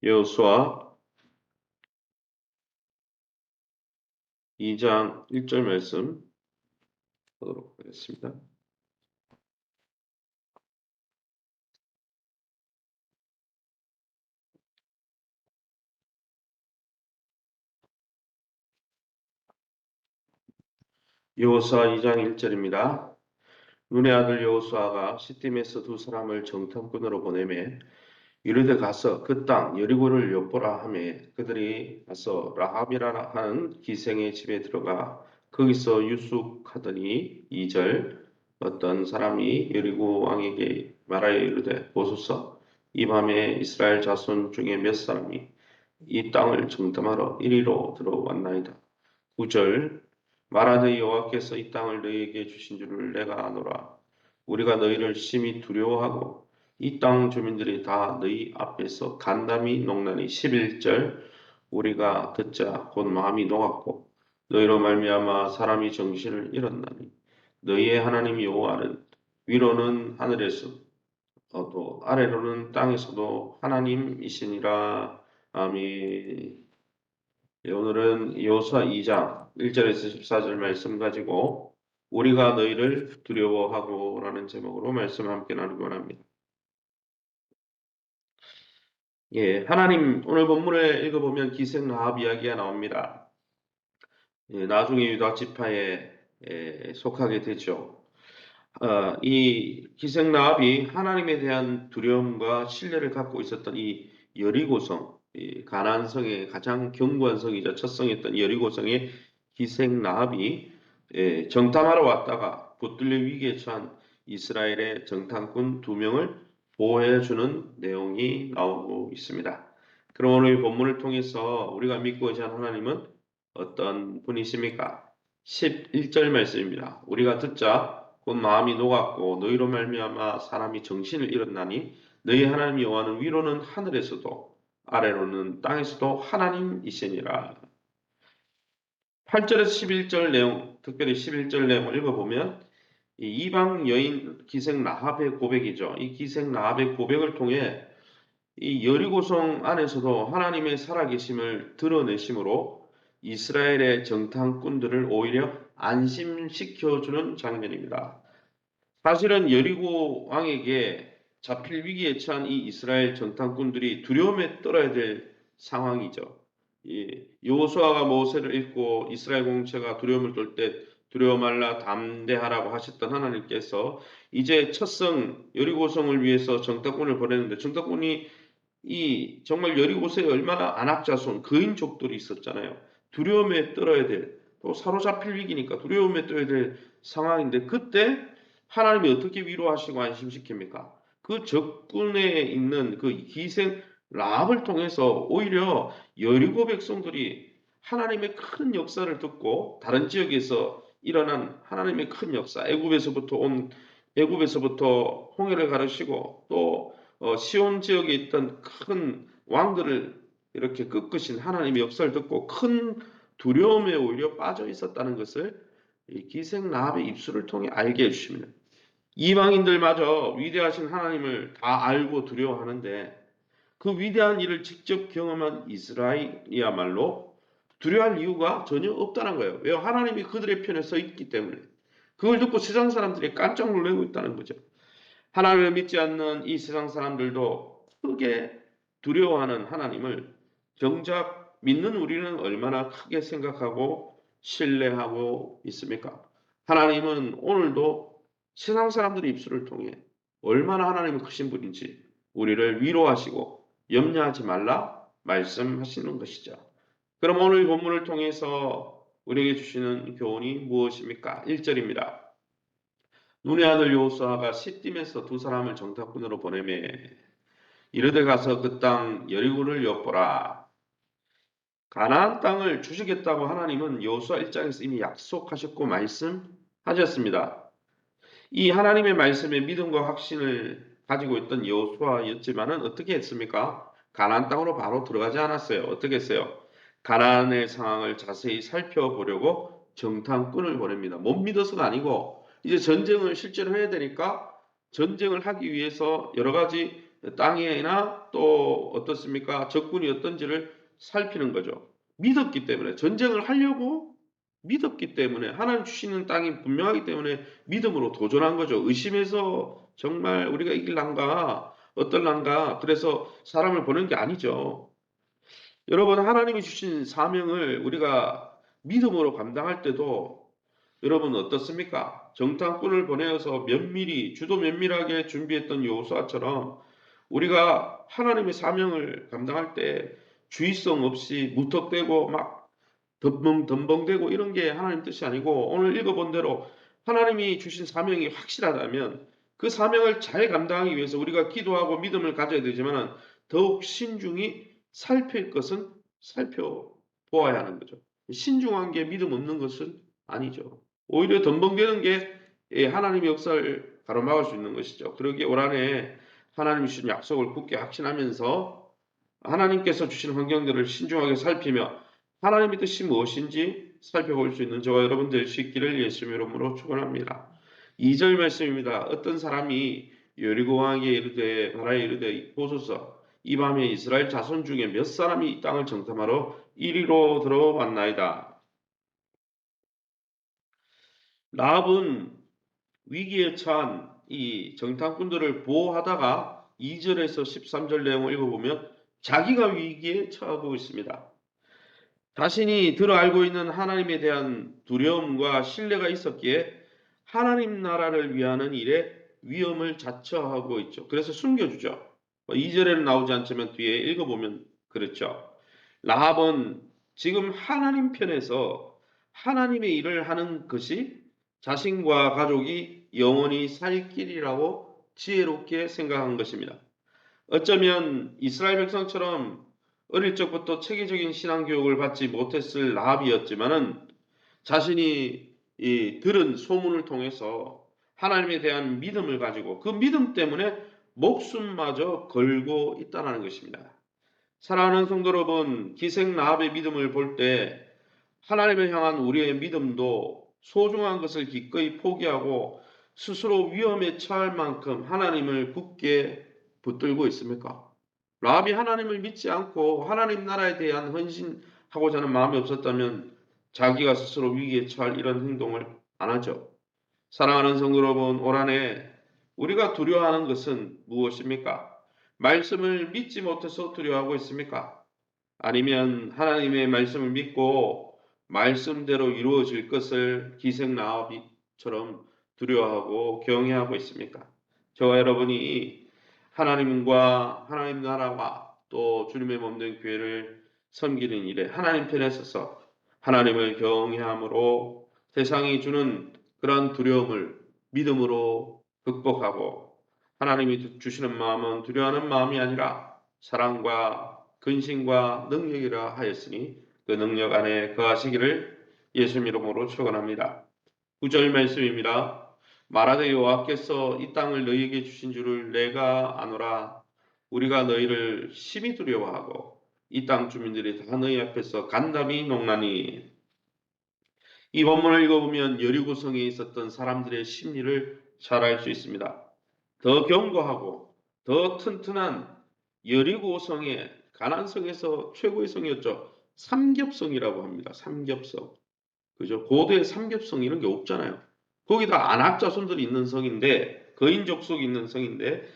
여호수아 2장 1절 말씀 보도록 하겠습니다. 여호수아 2장 1절입니다. 눈의 아들 여호수아가 시팀에서 두 사람을 정탐꾼으로 보내매 이르되 가서 그 땅 여리고를 엿보라 하매 그들이 가서 라합이라 하는 기생의 집에 들어가 거기서 유숙하더니 2절 어떤 사람이 여리고 왕에게 말하여 이르되 보소서 이 밤에 이스라엘 자손 중에 몇 사람이 이 땅을 정탐하러 이리로 들어왔나이다. 9절 말하되 여호와께서 이 땅을 너희에게 주신 줄을 내가 아노라. 우리가 너희를 심히 두려워하고 이 땅 주민들이 다 너희 앞에서 간담이 녹나니 11절 우리가 듣자 곧 마음이 녹았고 너희로 말미암아 사람이 정신을 잃었나니 너희의 하나님 여호와는 위로는 하늘에서도 아래로는 땅에서도 하나님이시니라. 아멘. 네, 오늘은 여호수아 2장 1절에서 14절 말씀 가지고 우리가 너희를 두려워하고 라는 제목으로 말씀 함께 나누기 원합니다. 예, 하나님 오늘 본문을 읽어보면 기생 라합 이야기가 나옵니다. 예, 나중에 유다 지파에 속하게 되죠. 이 기생 라합이 하나님에 대한 두려움과 신뢰를 갖고 있었던 이 여리고성, 이 가나안성의 가장 견고한 성이자 첫 성이었던 여리고성의 기생 라합이 정탐하러 왔다가 붙들려 위기에 처한 이스라엘의 정탐꾼 2명을 보호해주는 내용이 나오고 있습니다. 그럼 오늘 이 본문을 통해서 우리가 믿고 의지한 하나님은 어떤 분이십니까? 11절 말씀입니다. 우리가 듣자 곧 마음이 녹았고 너희로 말미암아 사람이 정신을 잃었나니 너희 하나님 여호와는 위로는 하늘에서도 아래로는 땅에서도 하나님이시니라. 8절에서 11절 내용, 특별히 11절 내용을 읽어보면 이 이방 여인 기생 라합의 고백이죠. 이 기생 라합의 고백을 통해 이 여리고성 안에서도 하나님의 살아계심을 드러내심으로 이스라엘의 정탐꾼들을 오히려 안심시켜주는 장면입니다. 사실은 여리고 왕에게 잡힐 위기에 처한 이 이스라엘 정탐꾼들이 두려움에 떨어야 될 상황이죠. 여호수아가 모세를 읽고 이스라엘 공동체가 두려움을 떨 때 두려워 말라 담대하라고 하셨던 하나님께서 이제 첫성 여리고성을 위해서 정탐꾼을 보냈는데 정탐꾼이 이 정말 여리고성에 얼마나 안악자손 거인족들이 있었잖아요. 두려움에 떨어야 될, 또 사로잡힐 위기니까 두려움에 떨어야 될 상황인데 그때 하나님이 어떻게 위로하시고 안심시킵니까? 그 적군에 있는 그 기생 라합을 통해서 오히려 여리고 백성들이 하나님의 큰 역사를 듣고 다른 지역에서 일어난 하나님의 큰 역사, 애굽에서부터 홍해를 가르시고 또 시온 지역에 있던 큰 왕들을 이렇게 꺾으신 하나님의 역사를 듣고 큰 두려움에 오히려 빠져 있었다는 것을 이 기생 라합의 입술을 통해 알게 해주십니다. 이방인들마저 위대하신 하나님을 다 알고 두려워하는데 그 위대한 일을 직접 경험한 이스라엘이야말로 두려워할 이유가 전혀 없다는 거예요. 왜요? 하나님이 그들의 편에 서 있기 때문에. 그걸 듣고 세상 사람들이 깜짝 놀라고 있다는 거죠. 하나님을 믿지 않는 이 세상 사람들도 크게 두려워하는 하나님을 정작 믿는 우리는 얼마나 크게 생각하고 신뢰하고 있습니까? 하나님은 오늘도 세상 사람들의 입술을 통해 얼마나 하나님은 크신 분인지 우리를 위로하시고 염려하지 말라 말씀하시는 것이죠. 그럼 오늘 본문을 통해서 우리에게 주시는 교훈이 무엇입니까? 1절입니다. 눈의 아들 여호수아가 시딤에서 두 사람을 정탐꾼으로 보내매 이르되 가서 그 땅 여리고를 엿보라. 가나안 땅을 주시겠다고 하나님은 여호수아 1장에서 이미 약속하셨고 말씀하셨습니다. 이 하나님의 말씀에 믿음과 확신을 가지고 있던 여호수아였지만은 어떻게 했습니까? 가나안 땅으로 바로 들어가지 않았어요. 어떻게 했어요? 가나안의 상황을 자세히 살펴보려고 정탐꾼을 보냅니다. 못 믿어서가 아니고 이제 전쟁을 실제로 해야 되니까 전쟁을 하기 위해서 여러 가지 땅이나 또 어떻습니까? 적군이 어떤지를 살피는 거죠. 믿었기 때문에 전쟁을 하려고 믿었기 때문에 하나님 주시는 땅이 분명하기 때문에 믿음으로 도전한 거죠. 의심해서 정말 우리가 이길란가 어떨란가 그래서 사람을 보낸 게 아니죠. 여러분 하나님이 주신 사명을 우리가 믿음으로 감당할 때도 여러분 어떻습니까? 정탐꾼을 보내어서 면밀히 주도 면밀하게 준비했던 여호수아처럼 우리가 하나님의 사명을 감당할 때 주의성 없이 무턱대고 막 덤벙대고 이런 게 하나님 뜻이 아니고 오늘 읽어본 대로 하나님이 주신 사명이 확실하다면 그 사명을 잘 감당하기 위해서 우리가 기도하고 믿음을 가져야 되지만 더욱 신중히 살필 것은 살펴보아야 하는 거죠. 신중한 게 믿음 없는 것은 아니죠. 오히려 덤벙대는 게 하나님의 역사를 가로막을 수 있는 것이죠. 그러기에 올 한해 하나님이 주신 약속을 굳게 확신하면서 하나님께서 주신 환경들을 신중하게 살피며 하나님의 뜻이 무엇인지 살펴볼 수 있는 저와 여러분 될 수 있기를 예수님 이름으로 축원합니다. 2절 말씀입니다. 어떤 사람이 여리고 왕에게 이르되 바라에 이르되 보소서 이 밤에 이스라엘 자손 중에 몇 사람이 이 땅을 정탐하러 이리로 들어왔나이다. 라합은 위기에 처한 이 정탐꾼들을 보호하다가 2절에서 13절 내용을 읽어보면 자기가 위기에 처하고 있습니다. 자신이 들어 알고 있는 하나님에 대한 두려움과 신뢰가 있었기에 하나님 나라를 위하는 일에 위험을 자처하고 있죠. 그래서 숨겨주죠. 2절에는 나오지 않지만 뒤에 읽어보면 그렇죠. 라합은 지금 하나님 편에서 하나님의 일을 하는 것이 자신과 가족이 영원히 살 길이라고 지혜롭게 생각한 것입니다. 어쩌면 이스라엘 백성처럼 어릴 적부터 체계적인 신앙 교육을 받지 못했을 라합이었지만은 자신이 들은 소문을 통해서 하나님에 대한 믿음을 가지고 그 믿음 때문에 목숨마저 걸고 있다는 것입니다. 사랑하는 성도 여러분, 기생 라합의 믿음을 볼 때 하나님을 향한 우리의 믿음도 소중한 것을 기꺼이 포기하고 스스로 위험에 처할 만큼 하나님을 굳게 붙들고 있습니까? 라합이 하나님을 믿지 않고 하나님 나라에 대한 헌신하고자 하는 마음이 없었다면 자기가 스스로 위기에 처할 이런 행동을 안 하죠. 사랑하는 성도 여러분, 올 한해 우리가 두려워하는 것은 무엇입니까? 말씀을 믿지 못해서 두려워하고 있습니까? 아니면 하나님의 말씀을 믿고 말씀대로 이루어질 것을 기생 라합이처럼 두려워하고 경외하고 있습니까? 저와 여러분이 하나님과 하나님 나라와 또 주님의 몸된 교회를 섬기는 일에 하나님 편에 서서 하나님을 경외함으로 세상이 주는 그러한 두려움을 믿음으로 극복하고 하나님이 주시는 마음은 두려워하는 마음이 아니라 사랑과 근신과 능력이라 하였으니 그 능력 안에 거하시기를 예수님 이름으로 축원합니다. 9절 말씀입니다. 말하되 여호와께서 이 땅을 너희에게 주신 줄을 내가 아노라. 우리가 너희를 심히 두려워하고 이 땅 주민들이 다 너희 앞에서 간담이 농나니. 이 본문을 읽어보면 여리고성에 있었던 사람들의 심리를 잘 알 수 있습니다. 더 견고하고 더 튼튼한 여리고성의 가나안성에서 최고의 성이었죠. 삼겹성이라고 합니다. 삼겹성. 그죠? 고대 삼겹성 이런 게 없잖아요. 거기다 안악 자손들이 있는 성인데 거인 족속이 있는 성인데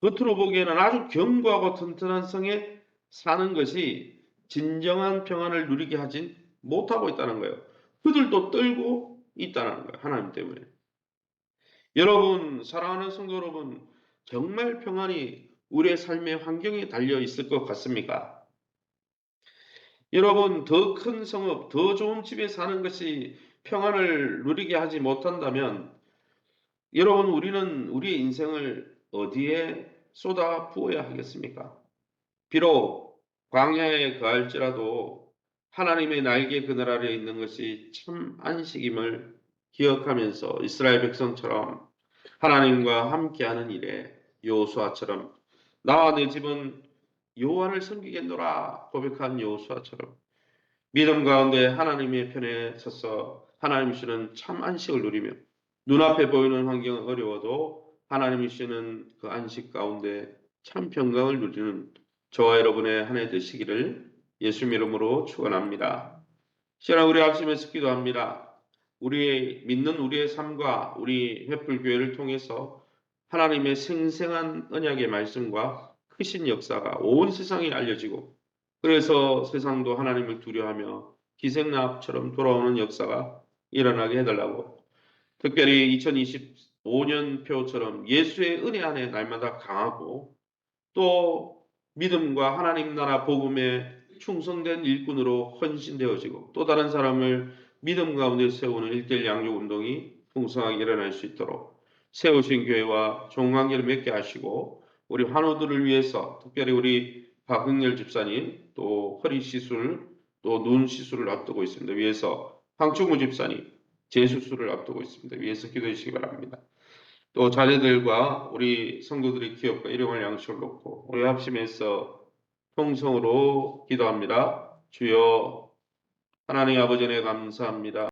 겉으로 보기에는 아주 견고하고 튼튼한 성에 사는 것이 진정한 평안을 누리게 하진 못하고 있다는 거예요. 그들도 떨고 있다는 거예요. 하나님 때문에. 여러분, 사랑하는 성도 여러분, 정말 평안이 우리의 삶의 환경에 달려 있을 것 같습니까? 여러분, 더 큰 성읍, 더 좋은 집에 사는 것이 평안을 누리게 하지 못한다면, 여러분, 우리는 우리의 인생을 어디에 쏟아 부어야 하겠습니까? 비록 광야에 거할지라도 하나님의 날개 그늘 아래 있는 것이 참 안식임을 기억하면서 이스라엘 백성처럼 하나님과 함께하는 일에 여호수아처럼 나와 내 집은 여호와를 섬기겠노라 고백한 여호수아처럼 믿음 가운데 하나님의 편에 서서 하나님 주시는 참 안식을 누리며 눈앞에 보이는 환경은 어려워도 하나님이 주시는 그 안식 가운데 참 평강을 누리는 저와 여러분의 한 해 되시기를 예수 이름으로 축원합니다. 시원한 우리 합심해서 기도합니다. 우리 믿는 우리의 삶과 우리 횃불교회를 통해서 하나님의 생생한 언약의 말씀과 크신 역사가 온 세상에 알려지고 그래서 세상도 하나님을 두려워하며 기생나합처럼 돌아오는 역사가 일어나게 해달라고 특별히 2025년표처럼 예수의 은혜 안에 날마다 강하고 또 믿음과 하나님 나라 복음에 충성된 일꾼으로 헌신되어지고 또 다른 사람을 믿음 가운데 세우는 일대일 양육 운동이 풍성하게 일어날 수 있도록 세우신 교회와 종관계를 맺게 하시고 우리 환우들을 위해서 특별히 우리 박흥렬 집사님 또 허리 시술 또 눈 시술을 앞두고 있습니다. 위해서 황충무 집사님 재수술을 앞두고 있습니다. 위해서 기도해 주시기 바랍니다. 또 자녀들과 우리 성도들의 기업과 일용할 양식을 놓고 우리 합심해서 통성으로 기도합니다. 주여 하나님 아버지 은혜 감사합니다.